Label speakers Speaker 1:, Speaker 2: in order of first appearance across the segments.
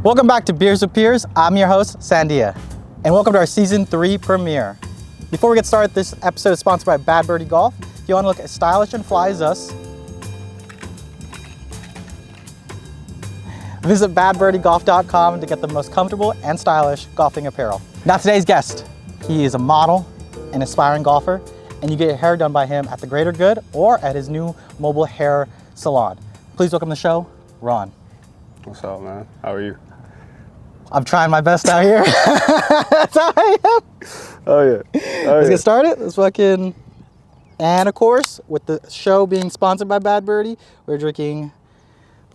Speaker 1: Welcome back to Beers with Peers. I'm your host, Sandia, and welcome to our Season 3 premiere. Before we get started, this episode is sponsored by Bad Birdie Golf. If you want to look as stylish and fly as us, visit badbirdiegolf.com to get the most comfortable and stylish golfing apparel. Now today's guest, he is a model, an aspiring golfer, and you get your hair done by him at the Greater Good or at his new mobile hair salon. Please welcome to the show, Ron.
Speaker 2: What's up, man? How are you?
Speaker 1: I'm trying my best out here. That's how I am.
Speaker 2: Oh yeah.
Speaker 1: Let's get started. Let's fucking, and of course, with the show being sponsored by Bad Birdie, we're drinking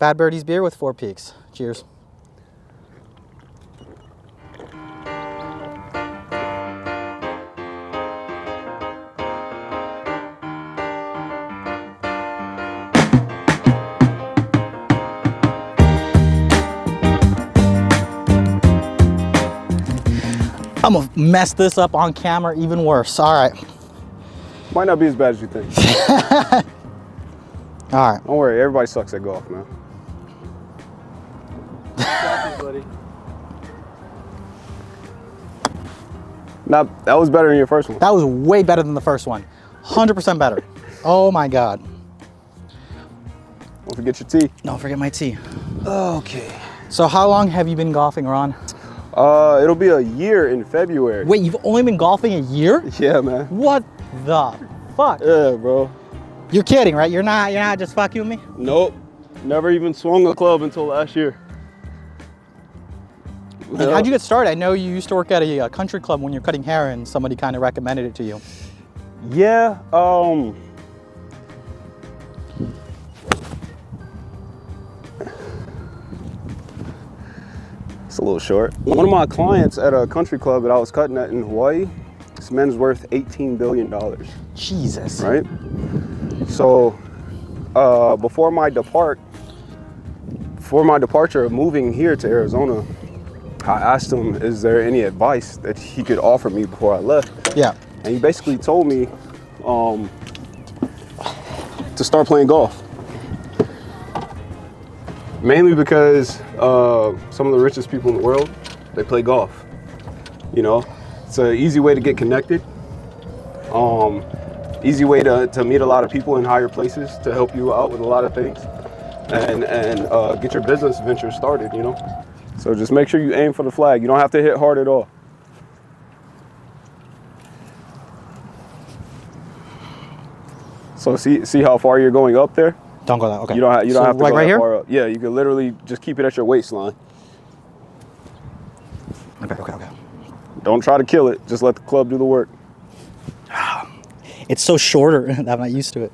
Speaker 1: Bad Birdie's beer with 4 Peaks. Cheers. I'm gonna mess this up on camera even worse. All right.
Speaker 2: Might not be as bad as you think.
Speaker 1: All right.
Speaker 2: Don't worry, everybody sucks at golf, man. Now, that was better than your first one.
Speaker 1: That was way better than the first one. 100% better. Oh my God.
Speaker 2: Don't forget your tea.
Speaker 1: Don't forget my tea.
Speaker 2: Okay.
Speaker 1: So how long have you been golfing, Ron?
Speaker 2: It'll be a year in February.
Speaker 1: Wait, you've only been golfing a year?
Speaker 2: Yeah, man.
Speaker 1: What the fuck?
Speaker 2: Yeah, bro.
Speaker 1: You're kidding, right? You're not just fucking with me?
Speaker 2: Nope. Never even swung a club until last year.
Speaker 1: And how'd you get started? I know you used to work at a country club when you're cutting hair and somebody kind of recommended it to you.
Speaker 2: Yeah, it's a little short. One of my clients at a country club that I was cutting at in Hawaii, this man's worth $18 billion.
Speaker 1: Jesus.
Speaker 2: Right? So, before my departure of moving here to Arizona, I asked him, is there any advice that he could offer me before I left?
Speaker 1: Yeah.
Speaker 2: And he basically told me to start playing golf. Mainly because some of the richest people in the world, they play golf. You know, it's an easy way to get connected. Easy way to meet a lot of people in higher places to help you out with a lot of things and get your business venture started, you know? So just make sure you aim for the flag. You don't have to hit hard at all. So see how far you're going up there?
Speaker 1: Don't go that. Okay.
Speaker 2: You don't have to
Speaker 1: like
Speaker 2: go
Speaker 1: right
Speaker 2: that
Speaker 1: here?
Speaker 2: far up. Yeah, you can literally just keep it at your waistline.
Speaker 1: Okay.
Speaker 2: Don't try to kill it. Just let the club do the work.
Speaker 1: It's so shorter that I'm not used to it.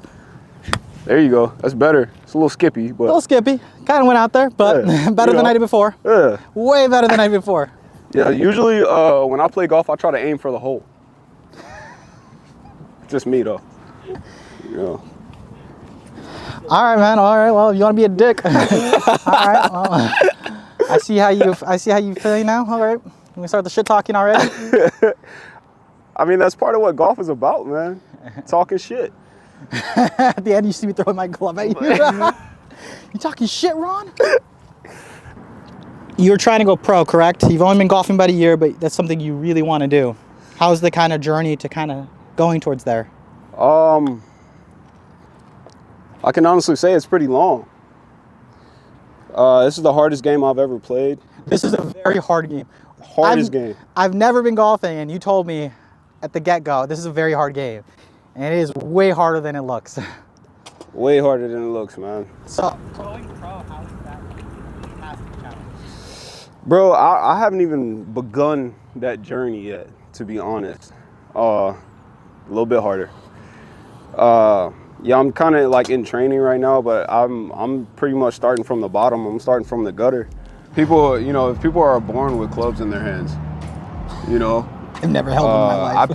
Speaker 2: There you go. That's better. It's a little skippy, but
Speaker 1: A little skippy. Kind of went out there, but
Speaker 2: yeah,
Speaker 1: better than I did before.
Speaker 2: Yeah.
Speaker 1: Way better than I did before.
Speaker 2: Yeah. Usually, when I play golf, I try to aim for the hole. Just me though. Yeah.
Speaker 1: All right, man. All right. Well, if you want to be a dick. All right. Well, I see how you feel now. All right. We start the shit talking already.
Speaker 2: I mean, that's part of what golf is about, man. Talking shit.
Speaker 1: At the end, you see me throwing my glove at you. You talking shit, Ron? You're trying to go pro, correct? You've only been golfing about a year, but that's something you really want to do. How's the kind of journey to kind of going towards there?
Speaker 2: I can honestly say it's pretty long. This is the hardest game I've ever played.
Speaker 1: This is a very hard game.
Speaker 2: Hardest game.
Speaker 1: I've never been golfing, and you told me at the get-go, this is a very hard game. And it is way harder than it looks.
Speaker 2: Way harder than it looks, man.
Speaker 1: So, going pro, how's that passing challenge?
Speaker 2: Bro, I haven't even begun that journey yet, to be honest. A little bit harder. Yeah, I'm kind of like in training right now, but I'm pretty much starting from the bottom. I'm starting from the gutter. People, you know, if people are born with clubs in their hands, you know.
Speaker 1: I've never held in my life.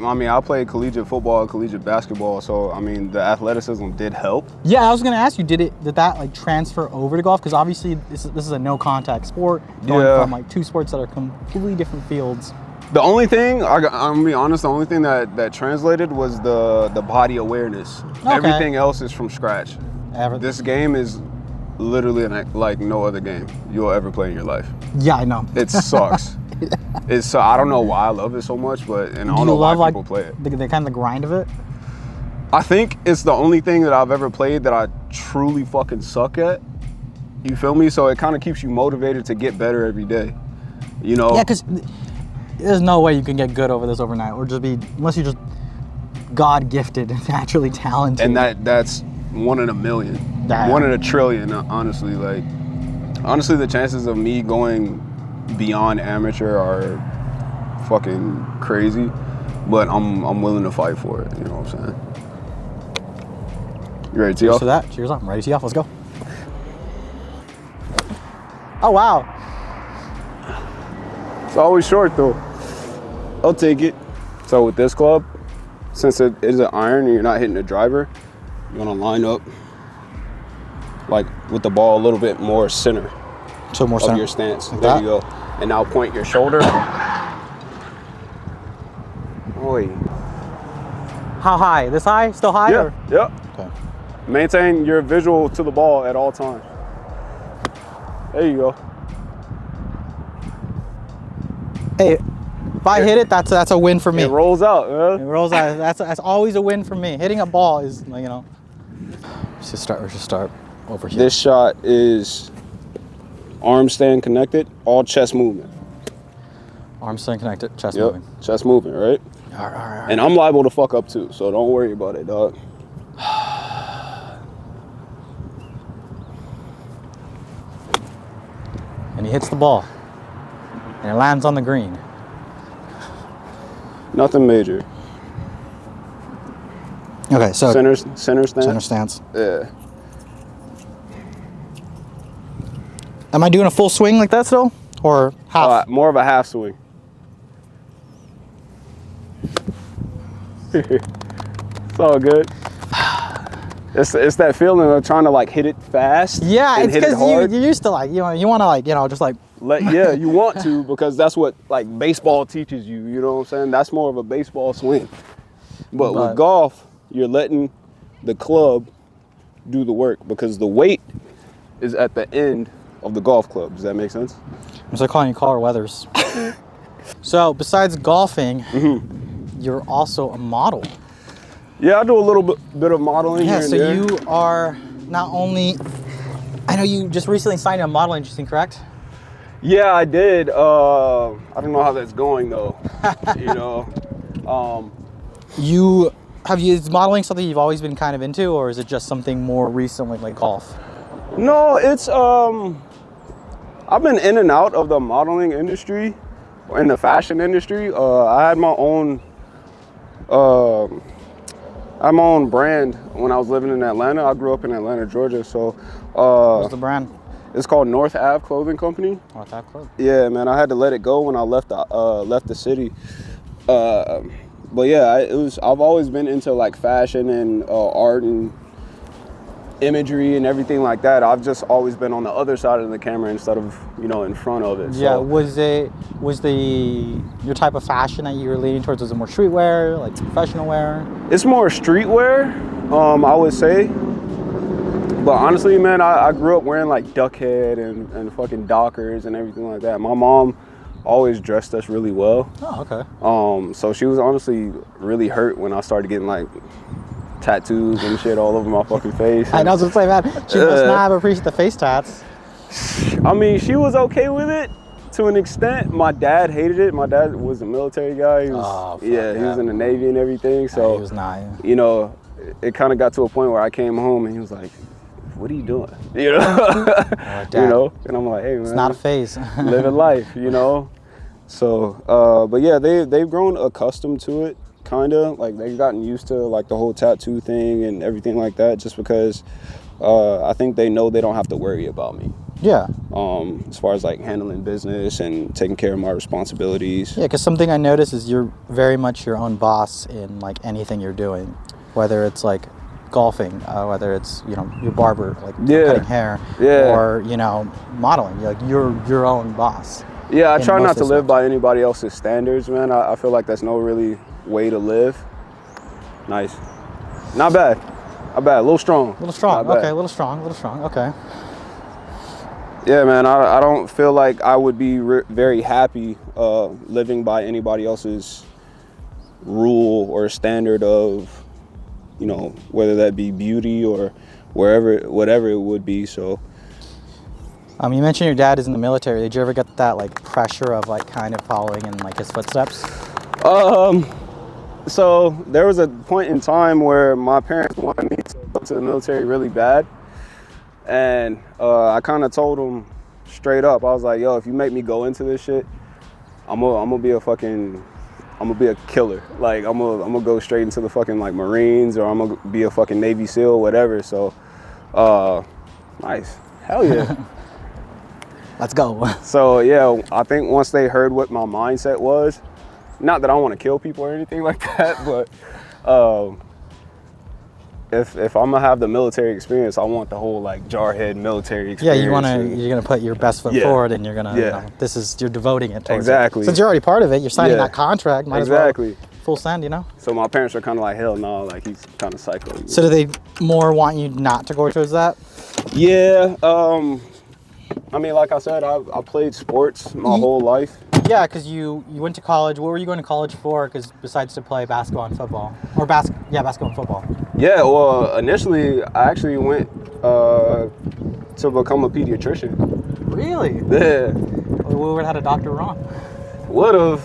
Speaker 2: I mean, I played collegiate football, collegiate basketball, so I mean, the athleticism did help.
Speaker 1: Yeah, I was gonna ask you, did that like transfer over to golf? Because obviously this is a no contact sport, going from like two sports that are completely different fields.
Speaker 2: The only thing, I'm gonna be honest, the only thing that translated was the body awareness. Okay. Everything else is from scratch. This game is literally like no other game you'll ever play in your life.
Speaker 1: Yeah, I know.
Speaker 2: It sucks. It's I don't know why I love it so much, and I don't know why people play it.
Speaker 1: The kind of grind of it?
Speaker 2: I think it's the only thing that I've ever played that I truly fucking suck at. You feel me? So it kind of keeps you motivated to get better every day. You know?
Speaker 1: Yeah, because there's no way you can get good over this overnight, or just be, unless you're just God gifted, naturally talented.
Speaker 2: And that's 1 in a million,
Speaker 1: Damn.
Speaker 2: 1 in a trillion. Honestly, honestly, the chances of me going beyond amateur are fucking crazy. But I'm willing to fight for it. You know what I'm saying? You ready to tee off?
Speaker 1: Cheers to that. Cheers up. I'm ready to tee off. Let's go. Oh, wow.
Speaker 2: It's always short, though. I'll take it. So with this club, since it is an iron and you're not hitting the driver, you want to line up like with the ball a little bit more center
Speaker 1: So more
Speaker 2: of
Speaker 1: center.
Speaker 2: your stance.
Speaker 1: Like
Speaker 2: There
Speaker 1: that?
Speaker 2: you go. And now point your shoulder. Oi.
Speaker 1: How high? This high? Still high?
Speaker 2: Yeah.
Speaker 1: Or?
Speaker 2: Yep.
Speaker 1: Okay.
Speaker 2: Maintain your visual to the ball at all times. There you go.
Speaker 1: Hey, if I hit it, that's a win for me.
Speaker 2: It rolls out,
Speaker 1: It
Speaker 2: man.
Speaker 1: rolls out. That's always a win for me. Hitting a ball is, you know. Let's just start over here.
Speaker 2: This shot is arm stand connected, all chest movement.
Speaker 1: Arms staying connected, chest
Speaker 2: Yep.
Speaker 1: moving.
Speaker 2: Chest movement, right?
Speaker 1: All right.
Speaker 2: And I'm liable to fuck up too, so don't worry about it, dog.
Speaker 1: And he hits the ball, and it lands on the green.
Speaker 2: Nothing major.
Speaker 1: Okay, so
Speaker 2: Center stance.
Speaker 1: center stance.
Speaker 2: Yeah.
Speaker 1: Am I doing a full swing like that still, or half?
Speaker 2: More of a half swing. It's all good. It's that feeling of trying to like hit it fast.
Speaker 1: Yeah,
Speaker 2: and
Speaker 1: it's
Speaker 2: hit it
Speaker 1: because
Speaker 2: hard.
Speaker 1: you used to like, you want to like, just like.
Speaker 2: Yeah, you want to, because that's what like baseball teaches you. You know what I'm saying? That's more of a baseball swing. But with golf, you're letting the club do the work, because the weight is at the end of the golf club. Does that make sense?
Speaker 1: I'm still calling you Carl Weathers. So besides golfing, you're also a model.
Speaker 2: Yeah, I do a little bit of modeling here and
Speaker 1: so
Speaker 2: there.
Speaker 1: you are not only, I know you just recently signed a modeling agency, correct?
Speaker 2: Yeah, I did. I don't know how that's going though. You know,
Speaker 1: Is modeling something you've always been kind of into, or is it just something more recently like golf?
Speaker 2: no, it's I've been in and out of the modeling industry, in the fashion industry. I had my own brand when I was living in Atlanta. I grew up in Atlanta, Georgia, so
Speaker 1: What's the brand?
Speaker 2: it's called North Ave Clothing Company.
Speaker 1: North Ave Club.
Speaker 2: Yeah, man, I had to let it go when I left the city. But yeah, I've always been into like fashion and art and imagery and everything like that. I've just always been on the other side of the camera instead of, you know, in front of it.
Speaker 1: Yeah,
Speaker 2: So,
Speaker 1: was your type of fashion that you were leaning towards, was it more streetwear, like professional wear?
Speaker 2: it's more streetwear, I would say. But honestly, man, I grew up wearing like Duckhead and fucking Dockers and everything like that. My mom always dressed us really well.
Speaker 1: Oh, okay.
Speaker 2: So she was honestly really hurt when I started getting like tattoos and shit all over my fucking face.
Speaker 1: I know, I was gonna say, man, she must not have appreciated the face tats.
Speaker 2: I mean, she was okay with it to an extent. My dad hated it. My dad was a military guy. He was, he was in the Navy and everything. So
Speaker 1: he was not. Yeah.
Speaker 2: you know, it kind of got to a point where I came home and he was like, "What are you doing?" You know, you know. And I'm like, "Hey, man,
Speaker 1: It's not a phase.
Speaker 2: living life," you know. So, but yeah, they've grown accustomed to it, kind of like they've gotten used to like the whole tattoo thing and everything like that, just because I think they know they don't have to worry about me.
Speaker 1: Yeah.
Speaker 2: As far as like handling business and taking care of my responsibilities.
Speaker 1: Yeah, because something I noticed is you're very much your own boss in like anything you're doing, whether it's like golfing, whether it's, you know, your barber, like cutting hair, or, you know, modeling. You're your own boss.
Speaker 2: Yeah, I try not to
Speaker 1: aspects.
Speaker 2: live by anybody else's standards, man. I feel like that's no really way to live. Nice. Not bad. Not bad. A little strong.
Speaker 1: A little strong.
Speaker 2: Not bad.
Speaker 1: Okay, a little strong. Okay.
Speaker 2: Yeah, man, I don't feel like I would be very happy living by anybody else's rule or standard of, you know, whether that be beauty or whatever it would be. So
Speaker 1: You mentioned your dad is in the military. Did you ever get that like pressure of like kind of following in like his footsteps?
Speaker 2: So there was a point in time where my parents wanted me to go to the military really bad. And I kind of told them straight up, I was like, yo, if you make me go into this shit, I'm gonna be a killer. Like I'm gonna go straight into the fucking like Marines, or I'm gonna be a fucking Navy SEAL, whatever. So, nice, hell yeah.
Speaker 1: Let's go.
Speaker 2: So yeah, I think once they heard what my mindset was, not that I want to kill people or anything like that, but if I'm gonna have the military experience, I want the whole like jarhead military experience.
Speaker 1: Yeah, you're gonna put your best foot forward, and you're gonna, you know, you're devoting it towards
Speaker 2: exactly.
Speaker 1: it. Since you're already part of it, you're signing that contract. Might
Speaker 2: exactly.
Speaker 1: as well full send, you know.
Speaker 2: So my parents are kind of like, hell no, like he's kind of psycho.
Speaker 1: So do they more want you not to go towards that?
Speaker 2: Yeah. I mean, like I said, I played sports my whole life.
Speaker 1: Yeah, because you went to college. What were you going to college for? Because besides to play basketball and football, or basketball and football.
Speaker 2: Yeah, well, initially I actually went to become a pediatrician.
Speaker 1: Really?
Speaker 2: Yeah.
Speaker 1: We would have had a doctor wrong.
Speaker 2: Would've,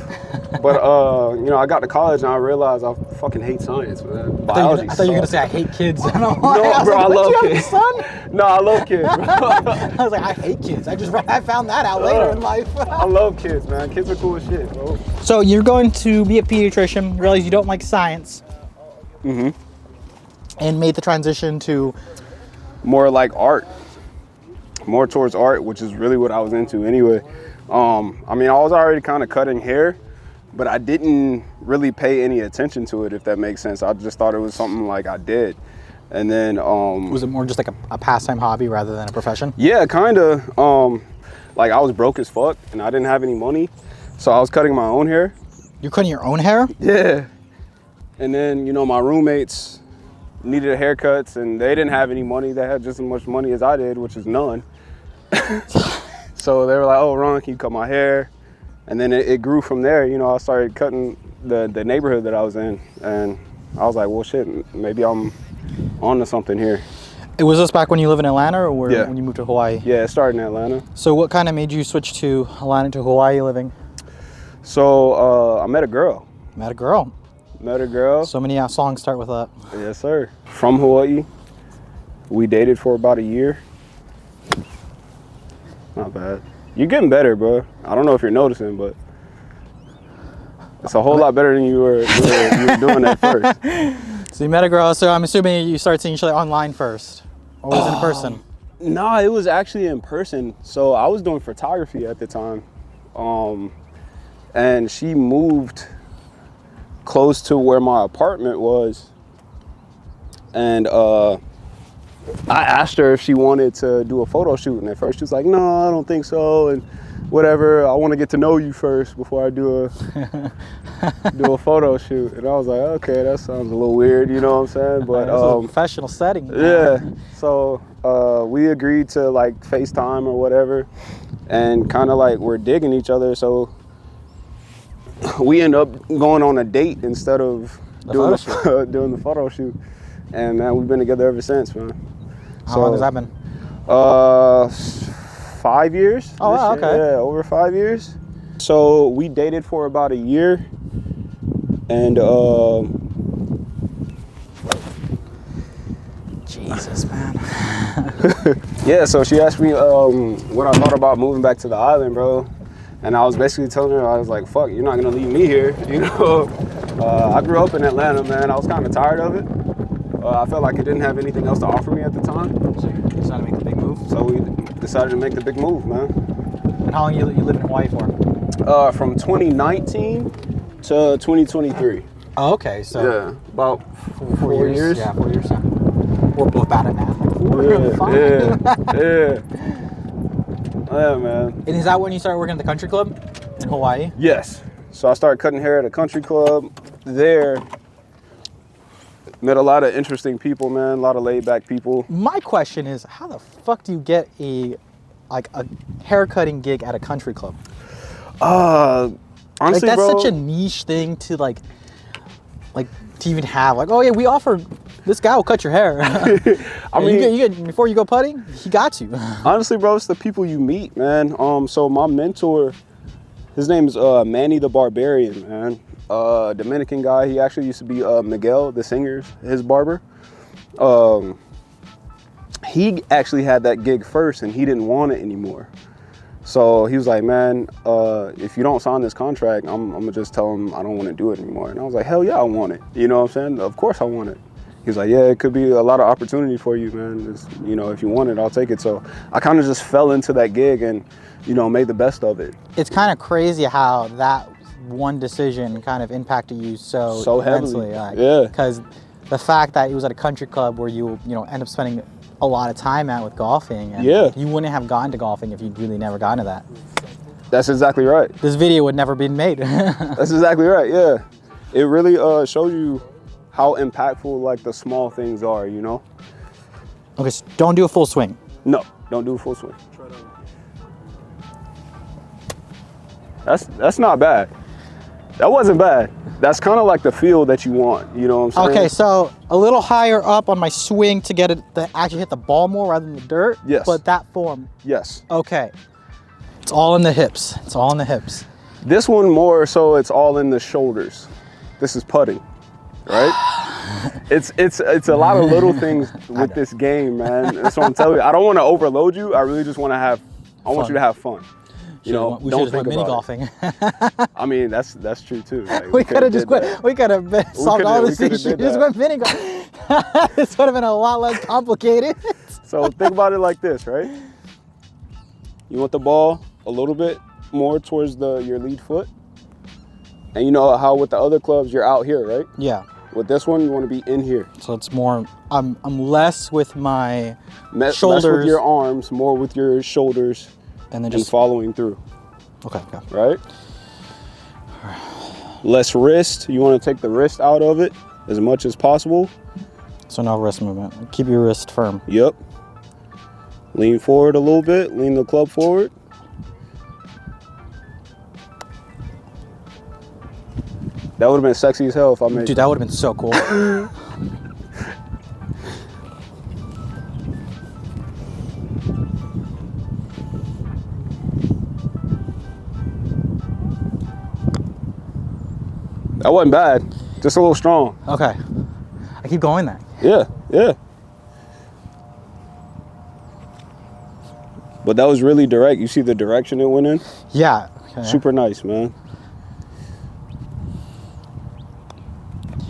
Speaker 2: but you know, I got to college and I realized I fucking hate science, man. Biology.
Speaker 1: I thought you were gonna say I hate kids. And I'm
Speaker 2: No,
Speaker 1: like,
Speaker 2: bro, I love
Speaker 1: you
Speaker 2: kids.
Speaker 1: have a son?
Speaker 2: No, I love kids, bro.
Speaker 1: I was like, I hate kids. I found that out later in life.
Speaker 2: I love kids, man. Kids are cool as shit, bro.
Speaker 1: So you're going to be a pediatrician. Realize you don't like science.
Speaker 2: Mm-hmm.
Speaker 1: And made the transition to
Speaker 2: more like art, more towards art, which is really what I was into anyway. I mean, I was already kind of cutting hair, but I didn't really pay any attention to it, if that makes sense. I just thought it was something like I did. And then
Speaker 1: was it more just like a pastime hobby rather than a profession?
Speaker 2: Yeah, kind of. Like I was broke as fuck and I didn't have any money, so I was cutting my own hair.
Speaker 1: You're cutting your own hair?
Speaker 2: Yeah. And then, you know, my roommates needed haircuts and they didn't have any money. They had just as much money as I did, which is none. So they were like, oh, Ron, can you cut my hair? And then it grew from there. You know, I started cutting the neighborhood that I was in. And I was like, well, shit, maybe I'm onto something here.
Speaker 1: Was this back when you live in Atlanta, or
Speaker 2: Yeah.
Speaker 1: when you moved to Hawaii?
Speaker 2: Yeah, it started in Atlanta.
Speaker 1: So what kind of made you switch to Atlanta to Hawaii living?
Speaker 2: So I met a girl.
Speaker 1: Met a girl.
Speaker 2: Met a girl.
Speaker 1: So many songs start with that.
Speaker 2: Yes, sir. From Hawaii. We dated for about a year. Not bad. You're getting better, bro. I don't know if you're noticing, but it's a whole lot better than you were doing at first.
Speaker 1: So you met a girl, so I'm assuming you started seeing each other online first, or was it in person?
Speaker 2: No, it was actually in person. So I was doing photography at the time, and she moved close to where my apartment was, and I asked her if she wanted to do a photo shoot, and at first she was like, no, I don't think so, and whatever, I want to get to know you first before I do a photo shoot. And I was like, okay, that sounds a little weird, you know what I'm saying? But
Speaker 1: It's a professional setting.
Speaker 2: Yeah, so we agreed to like FaceTime or whatever, and kind of like we're digging each other, so we end up going on a date instead of doing the photo shoot. And man, we've been together ever since, man.
Speaker 1: How long has that been?
Speaker 2: 5 years.
Speaker 1: Oh, wow, okay.
Speaker 2: Yeah, over 5 years. So we dated for about a year, and
Speaker 1: Jesus, man.
Speaker 2: yeah. So she asked me what I thought about moving back to the island, bro. And I was basically telling her, I was like, "Fuck, you're not gonna leave me here," you know. I grew up in Atlanta, man. I was kind of tired of it. I felt like it didn't have anything else to offer me at the time.
Speaker 1: So you decided to make the big move?
Speaker 2: So we decided to make the big move, man.
Speaker 1: And how long you live in Hawaii for?
Speaker 2: From 2019 to 2023.
Speaker 1: Oh, okay. So
Speaker 2: Yeah, about 4 years.
Speaker 1: Yeah, 4 years. Yeah. We're both bad at math.
Speaker 2: Yeah, man.
Speaker 1: And is that when you started working at the country club in Hawaii?
Speaker 2: Yes. So I started cutting hair at a country club there. Met a lot of interesting people, man. A lot of laid back people.
Speaker 1: My question is, how the fuck do you get a like a haircutting gig at a country club?
Speaker 2: Honestly,
Speaker 1: Like that's
Speaker 2: bro,
Speaker 1: such a niche thing to like to even have. Like, oh yeah, we offer this guy will cut your hair.
Speaker 2: I mean,
Speaker 1: you get before you go putting, he got you.
Speaker 2: honestly, bro, it's the people you meet, man. So my mentor, his name is Manny the Barbarian, man. Dominican guy. He actually used to be Miguel, the singer's his barber. He actually had that gig first, and he didn't want it anymore. So he was like, man, if you don't sign this contract, I'm gonna just tell him I don't want to do it anymore. And I was like, hell yeah, I want it. You know what I'm saying? Of course I want it. He's like, yeah, it could be a lot of opportunity for you, man. It's, you know, if you want it, I'll take it. So I kind of just fell into that gig and, you know, made the best of it.
Speaker 1: It's kind of crazy how that one decision kind of impacted you so
Speaker 2: heavily.
Speaker 1: immensely. Like,
Speaker 2: yeah.
Speaker 1: Because the fact that it was at a country club where you end up spending a lot of time at with golfing, and
Speaker 2: Yeah.
Speaker 1: you wouldn't have gone to golfing if you'd really never gotten to that.
Speaker 2: That's exactly right.
Speaker 1: This video would never been made.
Speaker 2: That's exactly right, yeah. It really shows you how impactful like the small things are, you know?
Speaker 1: Okay, so don't do a full swing.
Speaker 2: No, don't do a full swing. That's not bad. That wasn't bad. That's kind of like the feel that you want, you know what I'm saying?
Speaker 1: Okay, so a little higher up on my swing to get it to actually hit the ball more rather than the dirt.
Speaker 2: Yes.
Speaker 1: But that form.
Speaker 2: Yes.
Speaker 1: Okay. It's all in the hips. It's all in the hips.
Speaker 2: This one more so it's all in the shoulders. This is putting, right? It's a lot of little things with this game, man. That's what I'm telling you. I don't want to overload you. I really just want to I want you to have fun. You know,
Speaker 1: we
Speaker 2: don't
Speaker 1: should have
Speaker 2: think
Speaker 1: went mini
Speaker 2: about
Speaker 1: golfing.
Speaker 2: it. I mean, that's true too. Like,
Speaker 1: We could have just
Speaker 2: did
Speaker 1: quit.
Speaker 2: that.
Speaker 1: We could have solved all this issue. Just went mini golf. This would have been a lot less complicated.
Speaker 2: So think about it like this, right? You want the ball a little bit more towards your lead foot. And you know how with the other clubs, you're out here, right?
Speaker 1: Yeah.
Speaker 2: With this one, you want to be in here.
Speaker 1: So it's more, I'm less with my
Speaker 2: Less
Speaker 1: shoulders.
Speaker 2: with your arms, more with your shoulders,
Speaker 1: and then
Speaker 2: and
Speaker 1: just,
Speaker 2: following through,
Speaker 1: okay.
Speaker 2: right? Less wrist. You want to take the wrist out of it as much as possible.
Speaker 1: So no wrist movement. Keep your wrist firm.
Speaker 2: Yep. Lean forward a little bit. Lean the club forward. That would have been sexy as hell if I made
Speaker 1: Dude, that would have been so cool.
Speaker 2: That wasn't bad. Just a little strong.
Speaker 1: Okay. I keep going there.
Speaker 2: Yeah, yeah. But that was really direct. You see the direction it went in?
Speaker 1: Yeah. Okay.
Speaker 2: Super nice, man.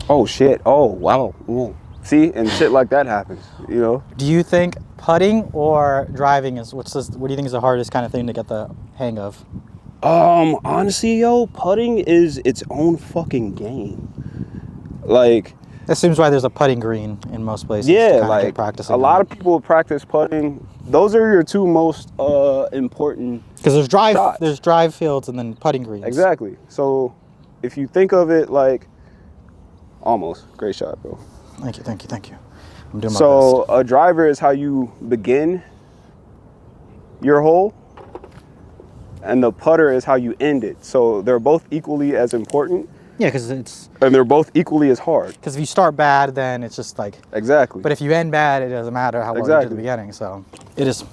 Speaker 2: Oh, shit. Oh, wow. Ooh. See? And shit like that happens, you know?
Speaker 1: Do you think putting or driving is, what do you think is the hardest kind of thing to get the hang of?
Speaker 2: Honestly, yo, putting is its own fucking game. Like,
Speaker 1: That seems why there's a putting green in most places.
Speaker 2: yeah,
Speaker 1: to
Speaker 2: like
Speaker 1: practicing
Speaker 2: a lot of people practice putting. Those are your two most important.
Speaker 1: because
Speaker 2: shots.
Speaker 1: there's drive fields and then putting greens.
Speaker 2: Exactly. So if you think of it like, almost great shot, bro.
Speaker 1: Thank you. I'm doing my
Speaker 2: So
Speaker 1: best.
Speaker 2: a driver is how you begin your hole, and the putter is how you end it. So they're both equally as important,
Speaker 1: Yeah, because
Speaker 2: and they're both equally as hard.
Speaker 1: if you start bad, then it's just like.
Speaker 2: Exactly.
Speaker 1: But if you end bad, it doesn't matter how well you did at the
Speaker 2: Exactly.
Speaker 1: beginning. So it is.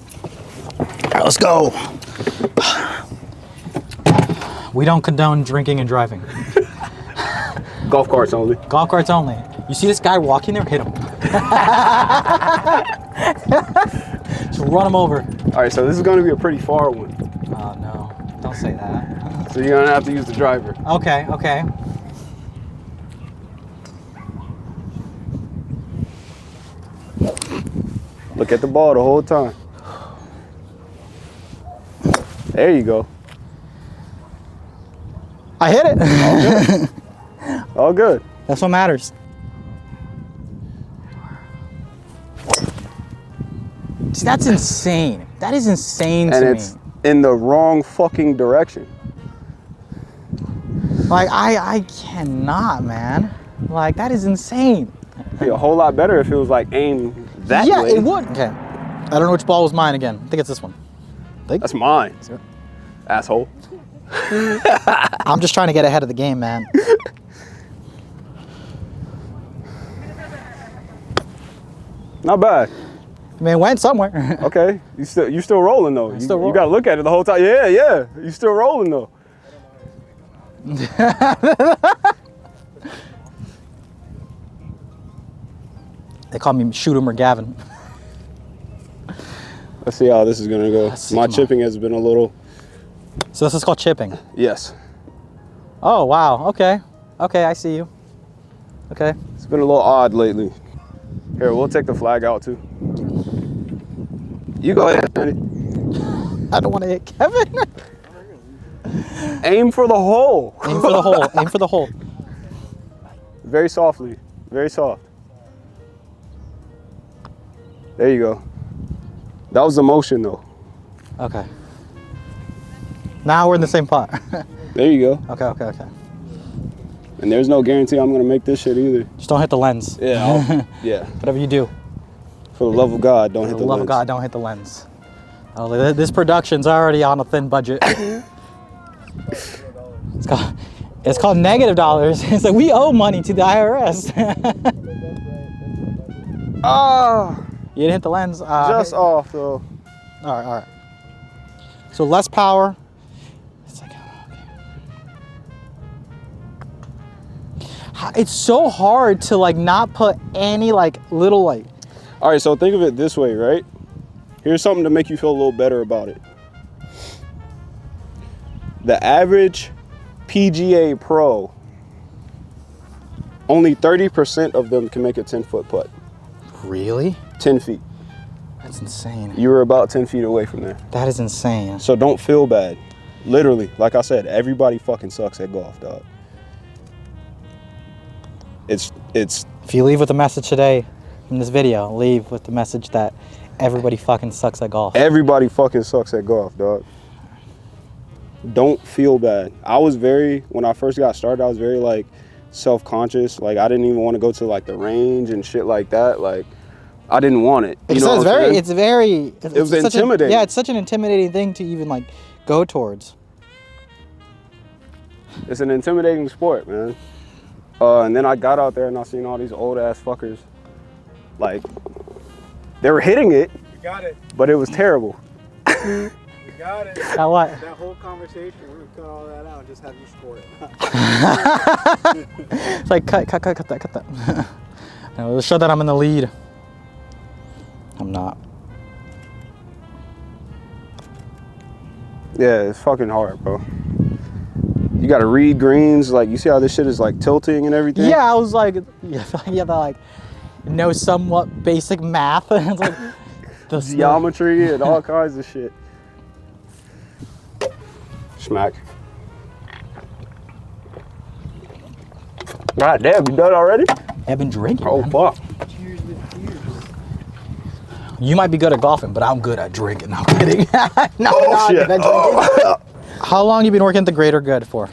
Speaker 1: All right, let's go. We don't condone drinking and driving.
Speaker 2: Golf carts only.
Speaker 1: Golf carts only. You see this guy walking there? Hit him. Just run him over.
Speaker 2: All right, so this is going to be a pretty far one.
Speaker 1: Oh no! Don't say that.
Speaker 2: So you're going to have to use the driver.
Speaker 1: Okay.
Speaker 2: Look at the ball the whole time. There you go.
Speaker 1: I hit it.
Speaker 2: All good.
Speaker 1: That's what matters. See, that's insane. That is insane
Speaker 2: And
Speaker 1: to
Speaker 2: it's
Speaker 1: me.
Speaker 2: in the wrong fucking direction.
Speaker 1: Like, I cannot, man. Like, that is insane.
Speaker 2: It'd be a whole lot better if it was like aimed that
Speaker 1: Yeah,
Speaker 2: way.
Speaker 1: it would. Okay. I don't know which ball was mine again. I think it's this one.
Speaker 2: That's mine, asshole.
Speaker 1: I'm just trying to get ahead of the game, man.
Speaker 2: Not bad.
Speaker 1: I mean, it went somewhere.
Speaker 2: Okay, you still rolling though. You gotta look at it the whole time. Yeah, you still rolling though.
Speaker 1: They call me Shoot 'em or Gavin.
Speaker 2: Let's see how this is gonna go. My chipping has been a little.
Speaker 1: So this is called chipping?
Speaker 2: Yes.
Speaker 1: Oh, wow, okay. Okay, I see you. Okay.
Speaker 2: It's been a little odd lately. Here, we'll take the flag out too. You go ahead, Petty.
Speaker 1: I don't want to hit Kevin.
Speaker 2: Aim for the hole.
Speaker 1: Aim for the hole, aim for the hole.
Speaker 2: Very softly, very soft. There you go. That was the motion though.
Speaker 1: Okay. Now we're in the same pot.
Speaker 2: There you go.
Speaker 1: Okay.
Speaker 2: And there's no guarantee I'm gonna make this shit either.
Speaker 1: Just don't hit the lens.
Speaker 2: Yeah, yeah.
Speaker 1: Whatever you do.
Speaker 2: For the love of God, don't hit the lens.
Speaker 1: For the love of God, don't hit the lens. Oh, this production's already on a thin budget. It's called negative dollars. It's like we owe money to the IRS.
Speaker 2: Ah!
Speaker 1: You didn't hit the lens.
Speaker 2: Just off though.
Speaker 1: All right. So less power. It's like, okay. It's so hard to like not put any like little like.
Speaker 2: All right, so think of it this way, right? Here's something to make you feel a little better about it. The average PGA pro, only 30% of them can make a 10-foot putt.
Speaker 1: Really?
Speaker 2: 10 feet.
Speaker 1: That's insane.
Speaker 2: You were about 10 feet away from there.
Speaker 1: That is insane.
Speaker 2: So don't feel bad. Literally, like I said, everybody fucking sucks at golf, dog. It's.
Speaker 1: If you leave with a message today in this video, leave with the message that everybody fucking sucks at golf.
Speaker 2: Everybody fucking sucks at golf, dog. Don't feel bad. When I first got started, I was very like self-conscious. Like I didn't even want to go to like the range and shit like that. Like I didn't want it.
Speaker 1: It was
Speaker 2: intimidating.
Speaker 1: Yeah, it's such an intimidating thing to even like go towards.
Speaker 2: It's an intimidating sport, man. And then I got out there and I seen all these old ass fuckers. Like they were hitting it.
Speaker 3: You got it.
Speaker 2: But it was terrible.
Speaker 3: You got it.
Speaker 1: Now what?
Speaker 3: That whole conversation, we're gonna cut all that out and just have you score it.
Speaker 1: It's like cut that. Let's show that I'm in the lead. I'm not.
Speaker 2: Yeah, it's fucking hard, bro. You gotta read greens. Like you see how this shit is like tilting and everything.
Speaker 1: Yeah, I was like, you have to like know somewhat basic math. It's like the
Speaker 2: geometry and all kinds of shit. Smack. God damn, you done already?
Speaker 1: I've been drinking.
Speaker 2: Oh,
Speaker 1: man.
Speaker 2: fuck.
Speaker 3: Cheers with tears.
Speaker 1: You might be good at golfing, but I'm good at drinking. No, I'm kidding. No,
Speaker 2: Oh, shit. Oh.
Speaker 1: How long you been working at the Greater Good for?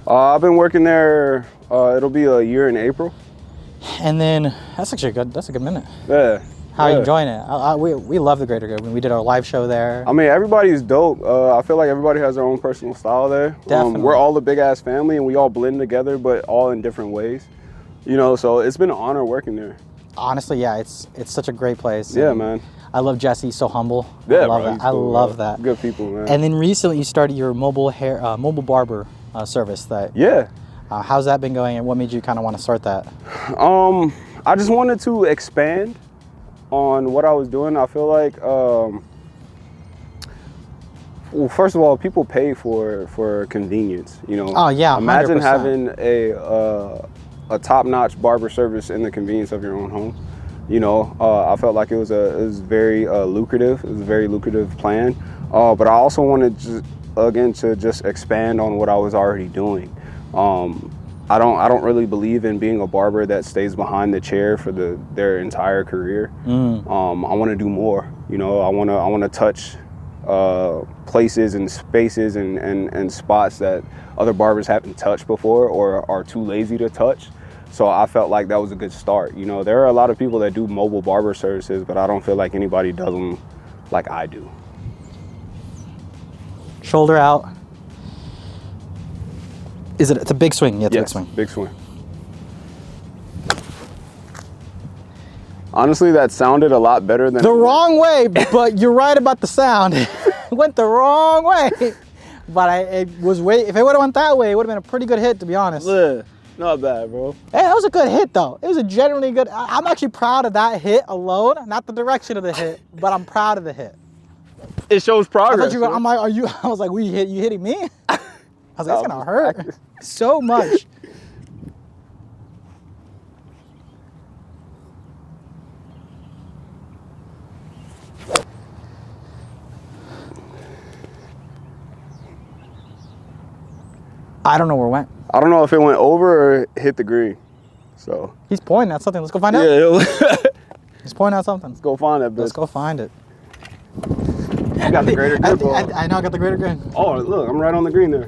Speaker 2: I've been working there, it'll be a year in April.
Speaker 1: And then, that's actually good. That's a good minute.
Speaker 2: Yeah.
Speaker 1: How are you enjoying it? We love the Greater Good. We did our live show there.
Speaker 2: I mean, everybody's dope. I feel like everybody has their own personal style there.
Speaker 1: Definitely.
Speaker 2: We're all a big ass family and we all blend together, but all in different ways. You know, so it's been an honor working there.
Speaker 1: Honestly, yeah, it's such a great place.
Speaker 2: Yeah, man.
Speaker 1: I love Jesse. He's so humble.
Speaker 2: Yeah,
Speaker 1: I love
Speaker 2: bro,
Speaker 1: that. I love that.
Speaker 2: Good people, man.
Speaker 1: And then recently you started your mobile barber service.
Speaker 2: Yeah.
Speaker 1: How's that been going, and what made you kind of want to start that?
Speaker 2: I just wanted to expand on what I was doing. I feel like, well, first of all, people pay for convenience. You know.
Speaker 1: Oh yeah.
Speaker 2: Imagine
Speaker 1: 100%.
Speaker 2: having a top-notch barber service in the convenience of your own home. You know, I felt like it was very lucrative. It was a very lucrative plan. But I also wanted to just expand on what I was already doing. I don't really believe in being a barber that stays behind the chair for their entire career. I want to do more. You know, I want to touch places and spaces and spots that other barbers haven't touched before or are too lazy to touch. So I felt like that was a good start. You know, there are a lot of people that do mobile barber services, but I don't feel like anybody does them like I do.
Speaker 1: Shoulder out. It's a big swing. Yeah, it's a big swing.
Speaker 2: Big swing. Honestly, that sounded a lot better than
Speaker 1: The wrong way, but you're right about the sound. It went the wrong way. But if it would have went that way, it would have been a pretty good hit, to be honest.
Speaker 2: Yeah, not bad, bro.
Speaker 1: Hey, that was a good hit, though. It was a genuinely good. I'm actually proud of that hit alone, not the direction of the hit, but I'm proud of the hit.
Speaker 2: It shows progress.
Speaker 1: I thought you were. I'm like, are you? I was like, you hitting me? I was like, it's gonna hurt so much. I don't know where it went.
Speaker 2: I don't know if it went over or hit the green. So
Speaker 1: he's pointing at something. Let's go find out.
Speaker 2: Yeah.
Speaker 1: He's pointing at something.
Speaker 2: Let's go find that bitch.
Speaker 1: Let's go find it.
Speaker 2: You got the greater grip.
Speaker 1: I know I got the greater grip.
Speaker 2: Oh, look, I'm right on the green there.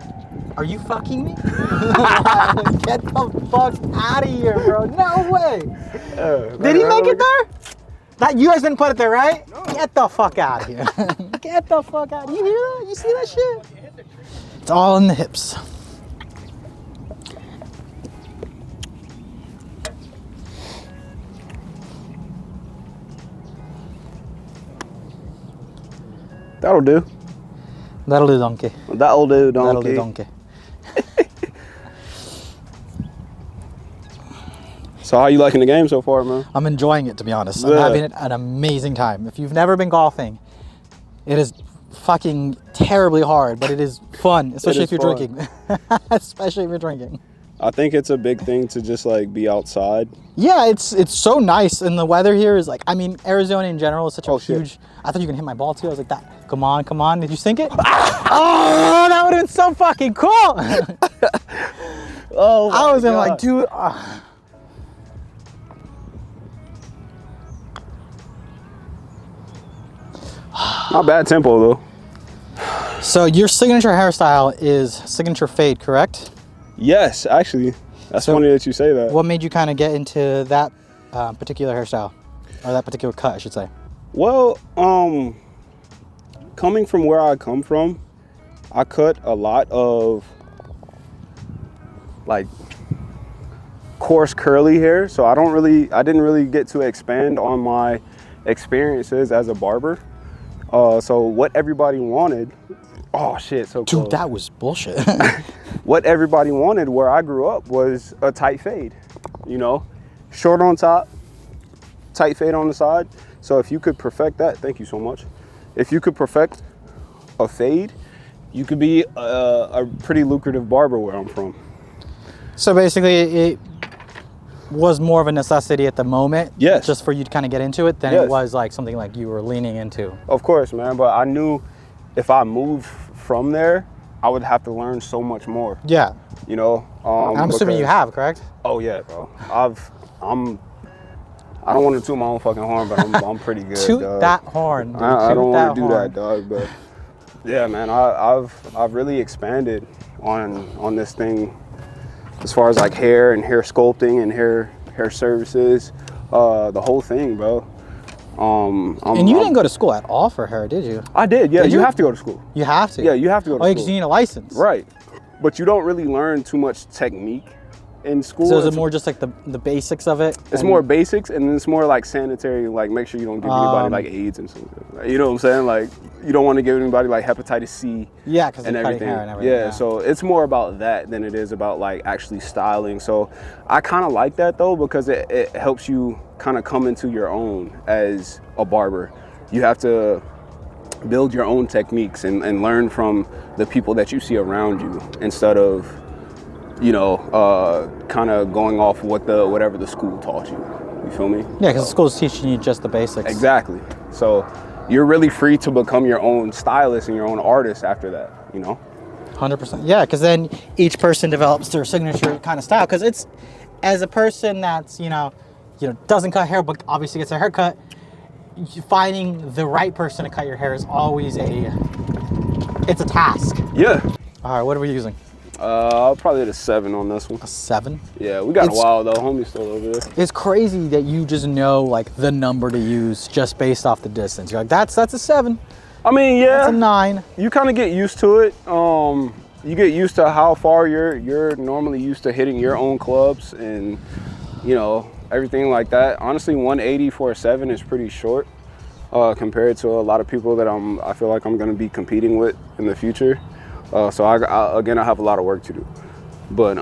Speaker 1: Are you fucking me? Get the fuck out of here, bro. No way. Did he make it there? That you guys didn't put it there, right? No. Get the fuck out of here. Get the fuck out. You hear that? You see that shit? It's all in the hips.
Speaker 2: That'll do.
Speaker 1: That'll do, donkey.
Speaker 2: That'll do, donkey.
Speaker 1: That'll do, donkey.
Speaker 2: So how you liking the game so far, man?
Speaker 1: I'm enjoying it, to be honest.
Speaker 2: Yeah.
Speaker 1: I'm having an amazing time. If you've never been golfing, it is fucking terribly hard, but it is fun, especially if you're drinking. Especially if you're drinking.
Speaker 2: I think it's a big thing to just like be outside.
Speaker 1: Yeah, it's so nice, and the weather here is like, I mean, Arizona in general is such a huge.
Speaker 2: Shit.
Speaker 1: I thought you can hit my ball too. I was like, that. Come on, come on. Did you sink it? Oh, that would have been so fucking cool.
Speaker 2: Oh,
Speaker 1: I was in like, dude.
Speaker 2: Not bad tempo though.
Speaker 1: So your signature hairstyle is signature fade, correct?
Speaker 2: Yes, actually. That's
Speaker 1: So,
Speaker 2: funny that you say that.
Speaker 1: What made you kind of get into that particular hairstyle, or that particular cut, I should say?
Speaker 2: Well, coming from where I come from, I cut a lot of like coarse curly hair, so I didn't really get to expand on my experiences as a barber. So what everybody wanted, oh shit, so close.
Speaker 1: Dude, that was bullshit.
Speaker 2: What everybody wanted where I grew up was a tight fade, you know, short on top, tight fade on the side. So if you could perfect that, thank you so much. If you could perfect a fade, you could be a pretty lucrative barber where I'm from.
Speaker 1: So basically, it was more of a necessity at the moment,
Speaker 2: Yes.
Speaker 1: just for you to kind of get into it, than
Speaker 2: Yes.
Speaker 1: it was like something like you were leaning into.
Speaker 2: Of course, man, but I knew if I moved from there, I would have to learn so much more,
Speaker 1: Yeah.
Speaker 2: you know?
Speaker 1: I'm assuming you have, correct?
Speaker 2: Oh yeah, bro. I don't want to toot my own fucking horn, but I'm pretty good.
Speaker 1: Toot
Speaker 2: dog.
Speaker 1: that horn, dude.
Speaker 2: I don't want to do
Speaker 1: horn.
Speaker 2: that, dog. But yeah, man, I've really expanded on this thing as far as like hair and hair sculpting and hair services, the whole thing, bro.
Speaker 1: And you didn't go to school at all for hair, did you?
Speaker 2: I did. Yeah,
Speaker 1: Did
Speaker 2: you
Speaker 1: you?
Speaker 2: have to go to school.
Speaker 1: You have to.
Speaker 2: Yeah, you have to go to
Speaker 1: Oh,
Speaker 2: school.
Speaker 1: because you need a license.
Speaker 2: Right, but you don't really learn too much technique in school.
Speaker 1: So is it more just like the basics of it?
Speaker 2: It's more basics, and then it's more like sanitary, like make sure you don't give anybody like AIDS and something. Like, you know what I'm saying? Like you don't want to give anybody like hepatitis C.
Speaker 1: Yeah, because
Speaker 2: and
Speaker 1: they're cutting
Speaker 2: everything.
Speaker 1: hair and everything.
Speaker 2: Yeah, so it's more about that than it is about like actually styling. So I kind of like that though, because it helps you kind of come into your own as a barber. You have to build your own techniques and learn from the people that you see around you instead of, you know, kind of going off whatever the school taught you. You feel me?
Speaker 1: Yeah, because the school's teaching you just the basics.
Speaker 2: Exactly. So you're really free to become your own stylist and your own artist after that, you know?
Speaker 1: 100%. Yeah, because then each person develops their signature kind of style. Because it's, as a person that's, you know, doesn't cut hair, but obviously gets a haircut, finding the right person to cut your hair is always it's a task.
Speaker 2: Yeah.
Speaker 1: All right, what are we using?
Speaker 2: I'll probably hit a 7 on this one.
Speaker 1: A 7?
Speaker 2: Yeah, we got a while though. Homie's still over there.
Speaker 1: It's crazy that you just know like the number to use just based off the distance. You're like, that's a 7.
Speaker 2: I mean,
Speaker 1: That's
Speaker 2: yeah.
Speaker 1: a 9.
Speaker 2: You kind of get used to it. You get used to how far you're normally used to hitting your own clubs and, you know, everything like that. Honestly, 180 for a 7 is pretty short compared to a lot of people that I feel like I'm going to be competing with in the future. So again, I have a lot of work to do. But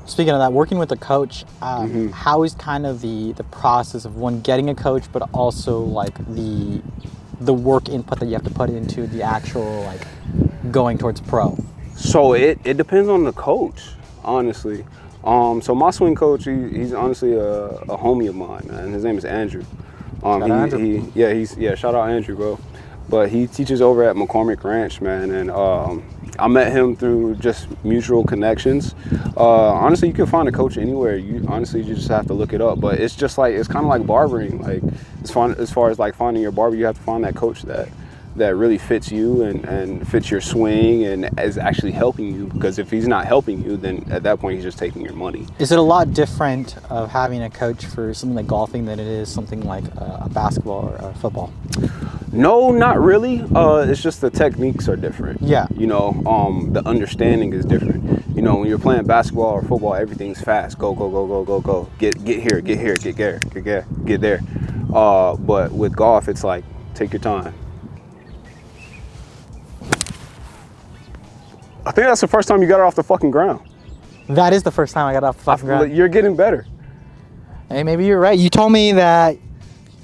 Speaker 1: speaking of that, working with a coach, how is kind of the process of one getting a coach, but also like the work input that you have to put into the actual like going towards pro?
Speaker 2: So it depends on the coach, honestly. So my swing coach, he's honestly a homie of mine, man. His name is Andrew.
Speaker 1: Shout out Andrew.
Speaker 2: Shout out Andrew, bro. But he teaches over at McCormick Ranch, man, and I met him through just mutual connections. Honestly, you can find a coach anywhere. You just have to look it up. But it's just like, it's kind of like barbering. Like, it's fun as far as like finding your barber. You have to find that coach that really fits you and fits your swing and is actually helping you. Because if he's not helping you, then at that point he's just taking your money.
Speaker 1: Is it a lot different of having a coach for something like golfing than it is something like a basketball or a football?
Speaker 2: No, not really. It's just the techniques are different.
Speaker 1: Yeah.
Speaker 2: You know, the understanding is different. You know, when you're playing basketball or football, everything's fast. Go, go, go, go, go, go. Get here, get here, get there, get there. But with golf, it's like, take your time. I think that's the first time you got it off the fucking ground.
Speaker 1: That is the first time I got off the fucking ground.
Speaker 2: You're getting better.
Speaker 1: Hey, maybe you're right. You told me that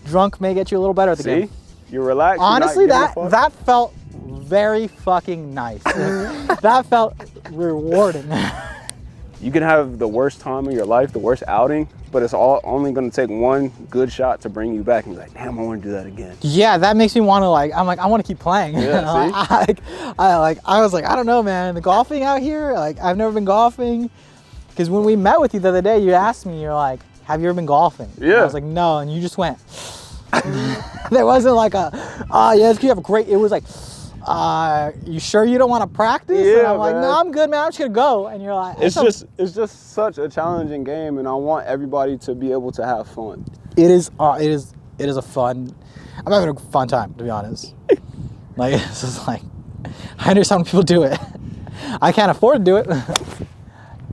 Speaker 1: drunk may get you a little better at the game.
Speaker 2: See? You're relaxed.
Speaker 1: Honestly, that felt very fucking nice. That felt rewarding.
Speaker 2: You can have the worst time of your life, the worst outing, but it's only going to take one good shot to bring you back and be like, damn, I want to do that again.
Speaker 1: Yeah, that makes me want to I want to keep playing.
Speaker 2: Yeah, see?
Speaker 1: I was like, I don't know, man. The golfing out here, like, I've never been golfing. Because when we met with you the other day, you asked me, you're like, have you ever been golfing?
Speaker 2: Yeah.
Speaker 1: And I was like, no, and you just went. There wasn't like yes, you have a great, it was like, you sure you don't want to practice?
Speaker 2: Yeah,
Speaker 1: and I'm like,
Speaker 2: man.
Speaker 1: no, I'm good, man. I'm just gonna go. And you're like,
Speaker 2: It's just such a challenging game, and I want everybody to be able to have fun.
Speaker 1: It is a fun. I'm having a fun time, to be honest. Like, it's just like, I understand when people do it. I can't afford to do it.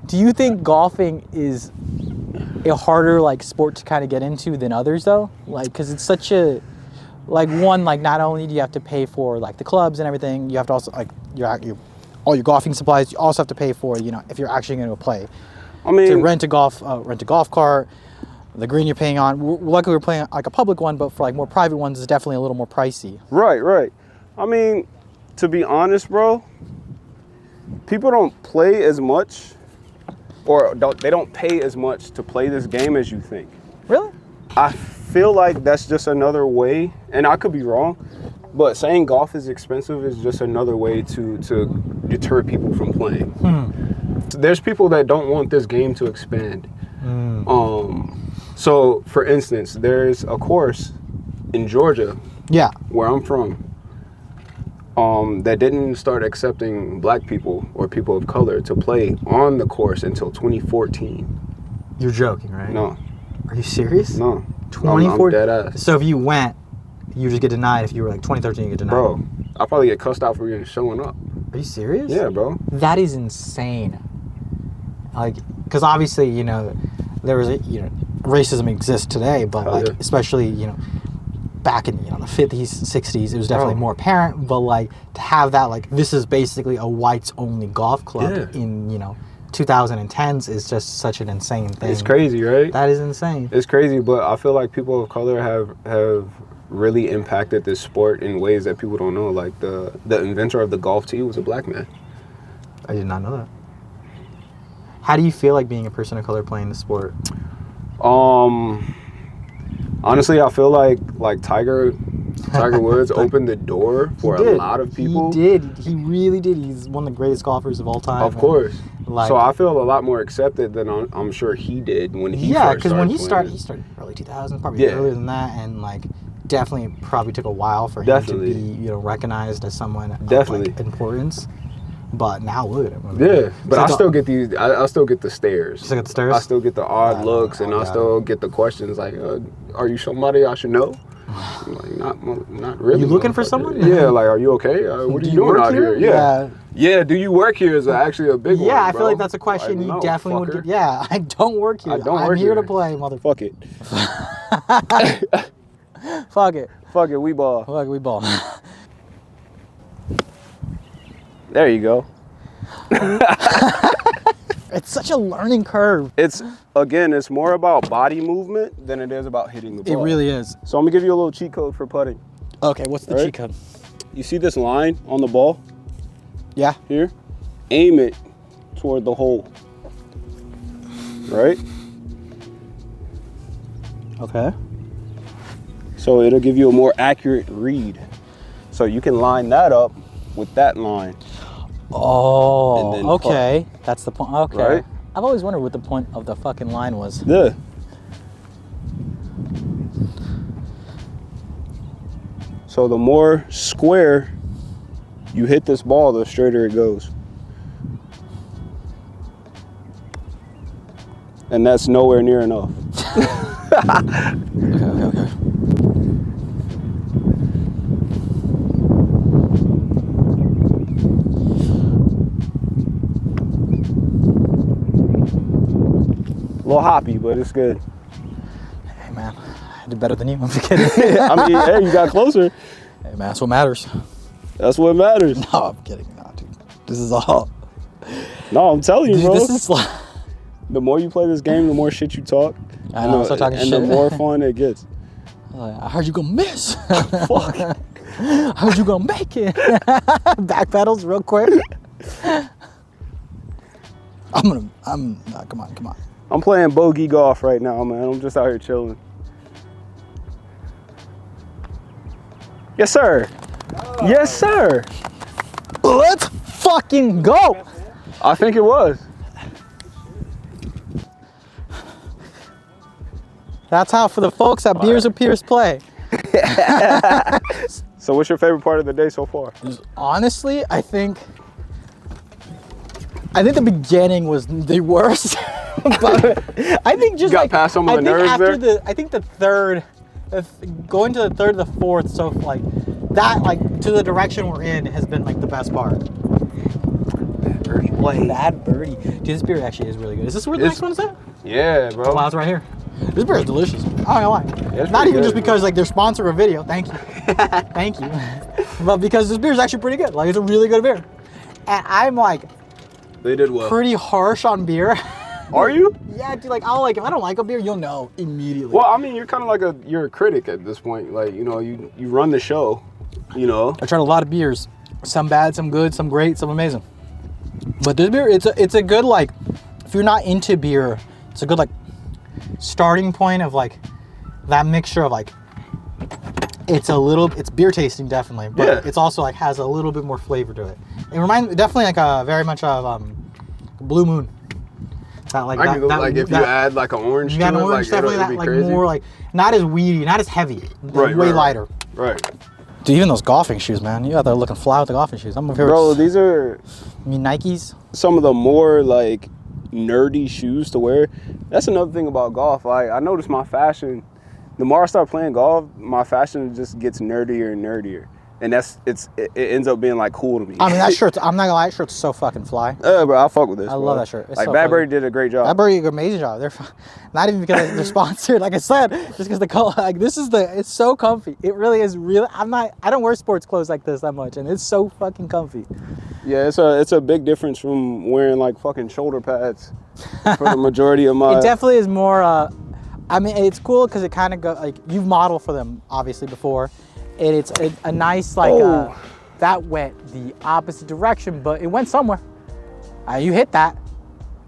Speaker 1: Do you think golfing is a harder like sport to kind of get into than others though? Like, because it's such a, like, one, like, not only do you have to pay for like the clubs and everything, you have to also like all your golfing supplies. You also have to pay for, you know, if you're actually going to play.
Speaker 2: I mean,
Speaker 1: To rent a golf cart, the green you're paying on. Luckily, we're playing like a public one, but for like more private ones, it's definitely a little more pricey.
Speaker 2: right. I mean, to be honest, bro, people don't play as much, or they don't pay as much to play this game as you think.
Speaker 1: Really?
Speaker 2: I feel like that's just another way, and I could be wrong, but saying golf is expensive is just another way to deter people from playing. There's people that don't want this game to expand. So, for instance, there's a course in Georgia,
Speaker 1: Yeah.
Speaker 2: where I'm from, that didn't start accepting black people or people of color to play on the course until 2014.
Speaker 1: You're joking, right?
Speaker 2: No.
Speaker 1: Are you serious?
Speaker 2: No.
Speaker 1: 2014.
Speaker 2: I'm dead ass.
Speaker 1: So if you went, you just get denied. If you were like 2013, you get denied.
Speaker 2: Bro, I'll probably get cussed out for even showing up.
Speaker 1: Are you serious?
Speaker 2: Yeah, bro.
Speaker 1: That is insane. Like, because obviously, you know, there was racism exists today, but
Speaker 2: Hell
Speaker 1: like,
Speaker 2: yeah.
Speaker 1: especially, you know, back in, you know, the 50s, 60s, it was definitely
Speaker 2: Bro.
Speaker 1: more apparent. But like, to have that, like, this is basically a whites only golf club
Speaker 2: Yeah.
Speaker 1: in, you know, 2010s is just such an insane thing.
Speaker 2: It's crazy, right?
Speaker 1: That is insane.
Speaker 2: It's crazy, but I feel like people of color have really impacted this sport in ways that people don't know. Like the inventor of the golf tee was a black man.
Speaker 1: I did not know that. How do you feel like being a person of color playing the sport?
Speaker 2: Honestly, I feel like Tiger Woods opened the door for a lot of people.
Speaker 1: He did. He really did. He's one of the greatest golfers of all time.
Speaker 2: Of course.
Speaker 1: Like,
Speaker 2: So I feel a lot more accepted than I'm sure he did when he
Speaker 1: yeah,
Speaker 2: first
Speaker 1: because when he
Speaker 2: playing.
Speaker 1: started early 2000s, probably
Speaker 2: Yeah.
Speaker 1: earlier than that, and like definitely probably took a while for him
Speaker 2: Definitely.
Speaker 1: to be, you know, recognized as someone
Speaker 2: Definitely.
Speaker 1: of like importance. But now look at him. I mean,
Speaker 2: Yeah, but I
Speaker 1: it's like
Speaker 2: still get these. I still get the stares.
Speaker 1: You still get the stares?
Speaker 2: I still get the odd
Speaker 1: Yeah,
Speaker 2: looks, and I
Speaker 1: yeah.
Speaker 2: still get the questions like, "Are you somebody I should know?" Like, not really.
Speaker 1: You looking for someone?
Speaker 2: Yeah, like, are you okay? What are you doing out here? Yeah, do you work here is actually a big one,
Speaker 1: Yeah, I
Speaker 2: bro.
Speaker 1: feel like that's a question
Speaker 2: Like,
Speaker 1: you
Speaker 2: no,
Speaker 1: definitely would
Speaker 2: fucker.
Speaker 1: get. Yeah, I don't work here. I'm here to play, motherfucker.
Speaker 2: Fuck it.
Speaker 1: Fuck it.
Speaker 2: Fuck it, we ball.
Speaker 1: Fuck it, we ball.
Speaker 2: There you go.
Speaker 1: It's such a learning curve.
Speaker 2: It's more about body movement than it is about hitting the ball.
Speaker 1: It really is.
Speaker 2: So I'm gonna give you a little cheat code for putting.
Speaker 1: Okay, what's the cheat code?
Speaker 2: You see this line on the ball?
Speaker 1: Yeah.
Speaker 2: Here? Aim it toward the hole. Right?
Speaker 1: Okay.
Speaker 2: So it'll give you a more accurate read. So you can line that up with that line.
Speaker 1: Oh,
Speaker 2: And then
Speaker 1: okay. That's the point. Okay.
Speaker 2: Right?
Speaker 1: I've always wondered what the point of the fucking line was.
Speaker 2: Yeah. So the more square you hit this ball, the straighter it goes. And that's nowhere near enough.
Speaker 1: Okay.
Speaker 2: A little hoppy, but it's good.
Speaker 1: Hey, man. I did better than you. I'm just kidding.
Speaker 2: I mean, hey, you got closer.
Speaker 1: Hey, man, that's what matters.
Speaker 2: That's what matters.
Speaker 1: No, I'm kidding. No, dude. This is all.
Speaker 2: No, I'm telling you,
Speaker 1: Dude,
Speaker 2: bro.
Speaker 1: this is like.
Speaker 2: The more you play this game, the more shit you talk.
Speaker 1: I know, start talking
Speaker 2: and
Speaker 1: shit.
Speaker 2: the more fun it gets.
Speaker 1: I heard you gonna miss.
Speaker 2: Fuck.
Speaker 1: I heard you gonna make it. Back pedals real quick. Come on.
Speaker 2: I'm playing bogey golf right now, man. I'm just out here chilling. Yes, sir. Yes, sir.
Speaker 1: Let's fucking go.
Speaker 2: I think it was.
Speaker 1: That's how for the folks at Beers and Peers play.
Speaker 2: So what's your favorite part of the day so far?
Speaker 1: Honestly, I think the beginning was the worst. But I think just
Speaker 2: You got
Speaker 1: like
Speaker 2: past some of the nerves
Speaker 1: after
Speaker 2: there?
Speaker 1: I think the third, going to the third to the fourth, so like that, like to the direction we're in, has been like the best part.
Speaker 2: Birdie play.
Speaker 1: Bad birdie. Dude, this beer actually is really good. Is this where the next one is at?
Speaker 2: Yeah, bro.
Speaker 1: Wow, it's right here. This beer is delicious. I don't know why.
Speaker 2: it's
Speaker 1: Not
Speaker 2: pretty
Speaker 1: even just
Speaker 2: good,
Speaker 1: because like they're sponsor a video. Thank you. Thank you. But because this beer is actually pretty good. Like it's a really good beer. And I'm like
Speaker 2: They did well.
Speaker 1: pretty harsh on beer.
Speaker 2: Are you?
Speaker 1: Yeah, dude, like I'll like if I don't like a beer, you'll know immediately.
Speaker 2: Well, I mean, you're kind of like you're a critic at this point. Like, you know, you run the show, you know.
Speaker 1: I tried a lot of beers. Some bad, some good, some great, some amazing. But this beer, it's a good like if you're not into beer, it's a good like starting point of like that mixture of like it's beer tasting definitely, but
Speaker 2: Yeah.
Speaker 1: it's also like has a little bit more flavor to it. It reminds definitely like very much of Blue Moon. That like
Speaker 2: I can go, like if you add like an orange
Speaker 1: you
Speaker 2: to
Speaker 1: got
Speaker 2: it,
Speaker 1: an orange,
Speaker 2: like it'll
Speaker 1: definitely that
Speaker 2: be
Speaker 1: like
Speaker 2: crazy.
Speaker 1: more like not as weedy, not as heavy,
Speaker 2: Right,
Speaker 1: way
Speaker 2: right,
Speaker 1: lighter.
Speaker 2: Right.
Speaker 1: Dude, even those golfing shoes, man. You out there looking fly with the golfing shoes. I'm a favorite.
Speaker 2: Bro, these are
Speaker 1: I mean Nikes.
Speaker 2: some of the more like nerdy shoes to wear. That's another thing about golf. Like I noticed my fashion, the more I start playing golf, my fashion just gets nerdier and nerdier. And it ends up being like cool to me.
Speaker 1: I mean that shirt's I'm not gonna lie, that shirt's so fucking fly.
Speaker 2: Bro, I fuck with this.
Speaker 1: I love that shirt. It's
Speaker 2: Like
Speaker 1: so
Speaker 2: Barber
Speaker 1: funny.
Speaker 2: did a great job.
Speaker 1: That did an amazing job. They're not even because they're sponsored. Like I said, just because the color. Like it's so comfy. It really is. Really, I don't wear sports clothes like this that much, and it's so fucking comfy.
Speaker 2: Yeah, it's a big difference from wearing like fucking shoulder pads for the majority of my.
Speaker 1: It definitely is more. I mean, it's cool because it kind of go like you've modeled for them obviously before, and it's a nice like that went the opposite direction, but it went somewhere. You hit that.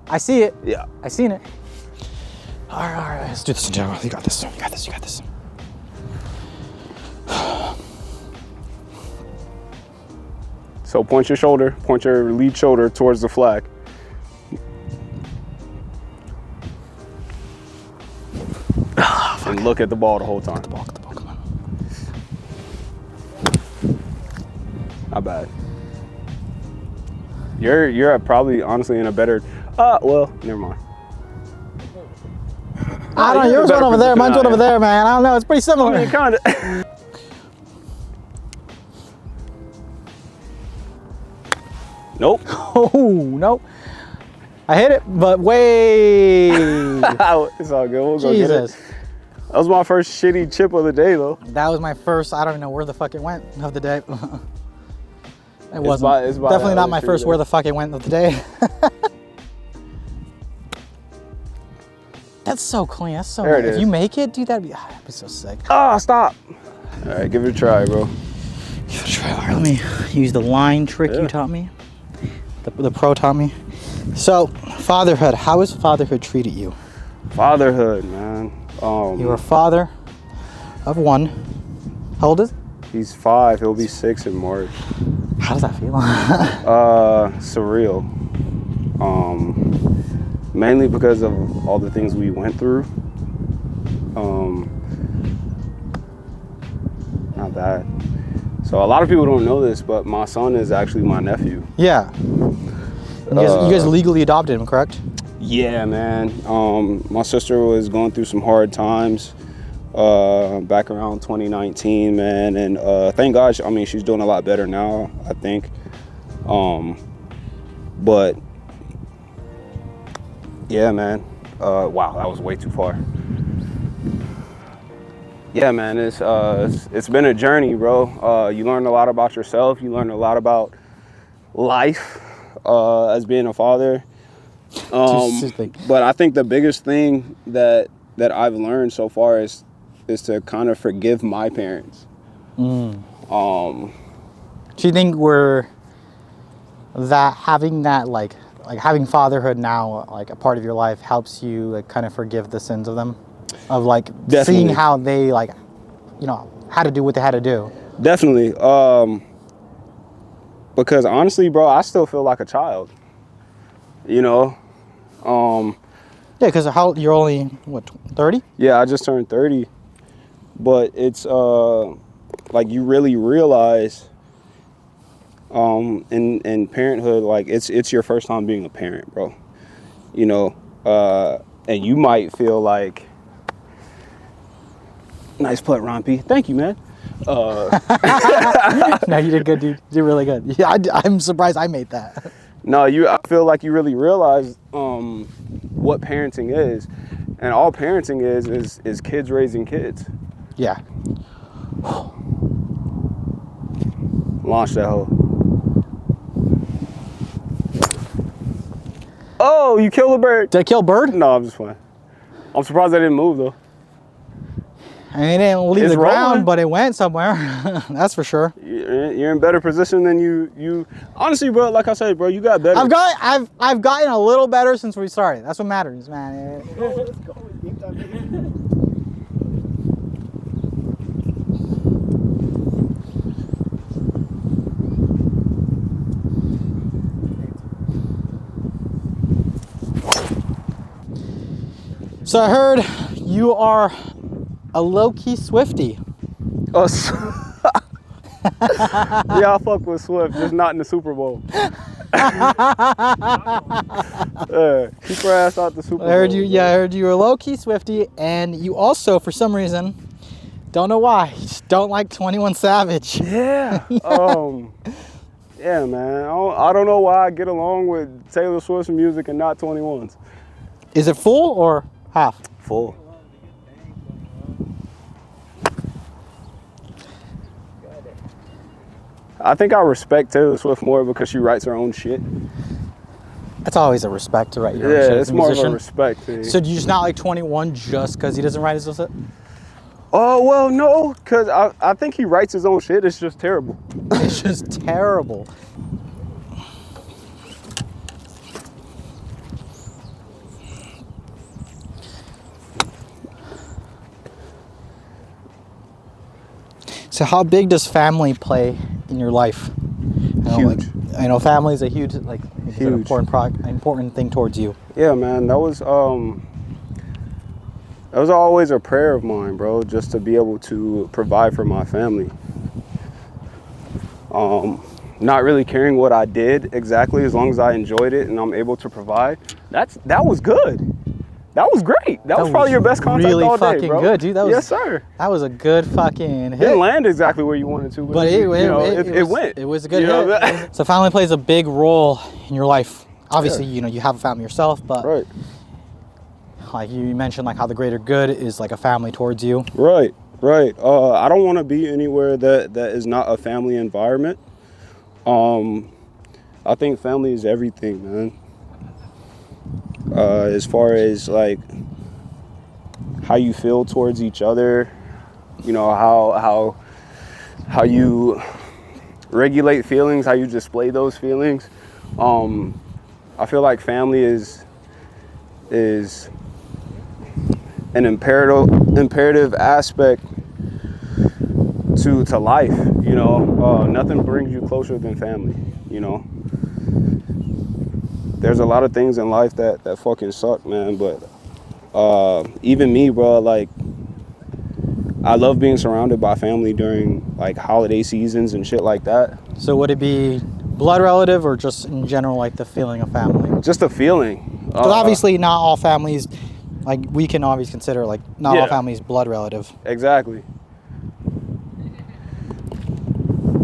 Speaker 1: I see it.
Speaker 2: Yeah.
Speaker 1: I seen it. All right. Let's do this in general. You got this. You got this.
Speaker 2: So point your lead shoulder towards the flag. And look at the ball the whole time.
Speaker 1: The ball, come on.
Speaker 2: Not bad. You're probably honestly in a better. Well, never mind.
Speaker 1: I don't know,
Speaker 2: you're in a
Speaker 1: yours
Speaker 2: better
Speaker 1: went over there,
Speaker 2: position
Speaker 1: mine's
Speaker 2: than
Speaker 1: went
Speaker 2: I
Speaker 1: over
Speaker 2: am.
Speaker 1: there, man. I don't know, it's pretty similar.
Speaker 2: I mean, kind of. Nope.
Speaker 1: Oh, no. I hit it, but way.
Speaker 2: It's all good. We'll go get it.
Speaker 1: Jesus.
Speaker 2: That was my first shitty chip of the day, though.
Speaker 1: That was my first, I don't even know where the fuck it went of the day. It wasn't.
Speaker 2: it's by
Speaker 1: Definitely
Speaker 2: that
Speaker 1: not
Speaker 2: other
Speaker 1: my
Speaker 2: tree
Speaker 1: first
Speaker 2: there.
Speaker 1: where the fuck it went of the day. That's so clean. That's so
Speaker 2: There it
Speaker 1: nice. If
Speaker 2: is.
Speaker 1: you make it, dude, that'd be so sick.
Speaker 2: Ah, stop. All right, give it a try, bro.
Speaker 1: Give it a try. All right, let me use the line trick you taught me. The pro taught me. So, fatherhood. How has fatherhood treated you?
Speaker 2: Fatherhood, man.
Speaker 1: You are a father of one. How old is he?
Speaker 2: He's 5. He'll be 6 in March.
Speaker 1: How does that feel?
Speaker 2: Surreal. Mainly because of all the things we went through. Not bad. So a lot of people don't know this, but my son is actually my nephew.
Speaker 1: Yeah. You guys legally adopted him, correct?
Speaker 2: Yeah, man. My sister was going through some hard times back around 2019, man, and thank God. I mean, she's doing a lot better now, I think. But yeah, man. Wow, that was way too far. Yeah, man. It's been a journey, bro. You learn a lot about yourself. You learn a lot about life as being a father. But I think the biggest thing that I've learned so far is to kind of forgive my parents.
Speaker 1: Do you think having having fatherhood now, like a part of your life, helps you like kind of forgive the sins of them, of like
Speaker 2: Definitely.
Speaker 1: seeing how they had to do what they had to do?
Speaker 2: Definitely. Because honestly, bro, I still feel like a child. You know.
Speaker 1: Yeah, because you're only what, 30?
Speaker 2: Yeah, I just turned 30. But it's like you really realize in parenthood, like it's your first time being a parent, bro. You know, and you might feel like, nice putt, Rompy. Thank you, man.
Speaker 1: No, you did good, dude. You did really good. Yeah, I'm surprised I made that.
Speaker 2: No, I feel like you really realize what parenting is, and all parenting is kids raising kids.
Speaker 1: Yeah.
Speaker 2: Launch that hoe. Oh, you killed a bird.
Speaker 1: Did I kill a bird?
Speaker 2: No, I'm just playing. I'm surprised I didn't move though.
Speaker 1: I mean, it didn't leave
Speaker 2: It's
Speaker 1: the ground,
Speaker 2: rolling.
Speaker 1: but it went somewhere. That's for sure.
Speaker 2: You're in better position than you. Honestly, bro, like I said, bro, you got better.
Speaker 1: I've gotten a little better since we started. That's what matters, man.
Speaker 3: Let's go. Deep dive in.
Speaker 1: So I heard you are a low-key Swiftie.
Speaker 2: Oh, yeah, I fuck with Swift, just not in the Super Bowl. Keep her ass out the Super Bowl.
Speaker 1: I heard you.
Speaker 2: bro.
Speaker 1: Yeah, I heard you were a low-key Swiftie, and you also, for some reason, don't know why, just don't like 21 Savage.
Speaker 2: Yeah. Yeah, man. I don't know why I get along with Taylor Swift's music and not 21's.
Speaker 1: Is it full or half?
Speaker 2: Full. I think I respect Taylor Swift more because she writes her own shit.
Speaker 1: That's always a respect to write your own
Speaker 2: Yeah,
Speaker 1: shit
Speaker 2: it's
Speaker 1: as a
Speaker 2: more of
Speaker 1: musician.
Speaker 2: a respect thing.
Speaker 1: So do you just not like 21 just because he doesn't write his own shit?
Speaker 2: Oh, well, no, because I think he writes his own shit. It's just terrible.
Speaker 1: It's just terrible. So how big does family play in your life?
Speaker 2: Huge.
Speaker 1: I know family is a huge, it's an
Speaker 2: Huge.
Speaker 1: important thing towards you.
Speaker 2: Yeah, man, that was always a prayer of mine, bro, just to be able to provide for my family. Not really caring what I did exactly, as long as I enjoyed it and I'm able to provide. That was good. That was great. That was probably your best contact
Speaker 1: really
Speaker 2: all day,
Speaker 1: fucking
Speaker 2: bro.
Speaker 1: good, dude. That was,
Speaker 2: yes, sir.
Speaker 1: That was a good fucking hit.
Speaker 2: Didn't land exactly where you wanted to,
Speaker 1: But it
Speaker 2: went.
Speaker 1: It was a good
Speaker 2: You know
Speaker 1: hit. So family plays a big role in your life. Obviously, you know, you have a family yourself, but
Speaker 2: Right.
Speaker 1: like you mentioned, like how the greater good is like a family towards you.
Speaker 2: Right. Right. I don't want to be anywhere that is not a family environment. I think family is everything, man. As far as like how you feel towards each other, you know, how you regulate feelings, how you display those feelings. I feel like family is an imperative aspect to life, you know. Nothing brings you closer than family, you know. There's a lot of things in life that fucking suck, man, but even me, bro, like I love being surrounded by family during like holiday seasons and shit like that.
Speaker 1: So would it be blood relative or just in general like the feeling of family?
Speaker 2: Just a feeling.
Speaker 1: Because obviously not all families, like we can always consider like not all families blood relative.
Speaker 2: Exactly.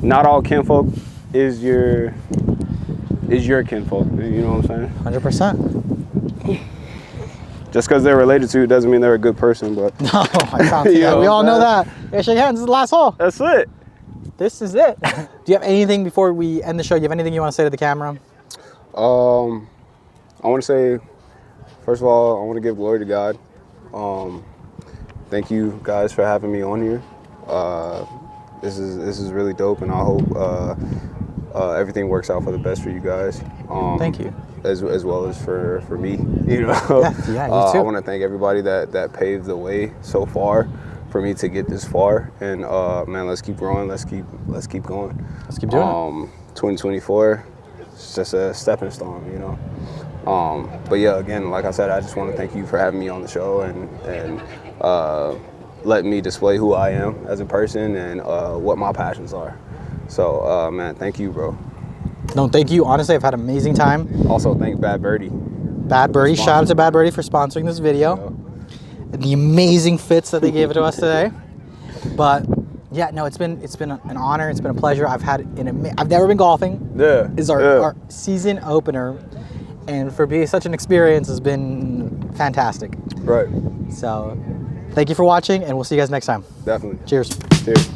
Speaker 2: Not all kinfolk is your kinfolk. You know what I'm saying?
Speaker 1: 100%.
Speaker 2: Just because they're related to you doesn't mean they're a good person, but
Speaker 1: No, I can't see that. We all know that. Yeah, shake hands. This is the last hole.
Speaker 2: That's it.
Speaker 1: This is it. Do you have anything before we end the show? Do you have anything you want to say to the camera?
Speaker 2: I want to say, first of all, I want to give glory to God. Thank you guys for having me on here. This is really dope, and I hope everything works out for the best for you guys.
Speaker 1: Thank you.
Speaker 2: As well as for me, you know.
Speaker 1: Yeah, you too.
Speaker 2: I want to thank everybody that paved the way so far for me to get this far. And man, let's keep growing. Let's keep going.
Speaker 1: Let's keep doing it.
Speaker 2: 2024, it's just a stepping stone, you know. But yeah, again, like I said, I just want to thank you for having me on the show and letting me display who I am as a person and what my passions are. So, man, thank you, bro.
Speaker 1: No, thank you. Honestly, I've had an amazing time.
Speaker 2: Also, thank Bad Birdie.
Speaker 1: Bad Birdie. Shout out to Bad Birdie for sponsoring this video. And the amazing fits that they gave it to us today. But yeah, no, it's been an honor. It's been a pleasure. I've never been golfing.
Speaker 2: Yeah.
Speaker 1: Is our season opener, and for being such an experience has been fantastic.
Speaker 2: Right.
Speaker 1: So, thank you for watching, and we'll see you guys next time.
Speaker 2: Definitely.
Speaker 1: Cheers.
Speaker 2: Cheers.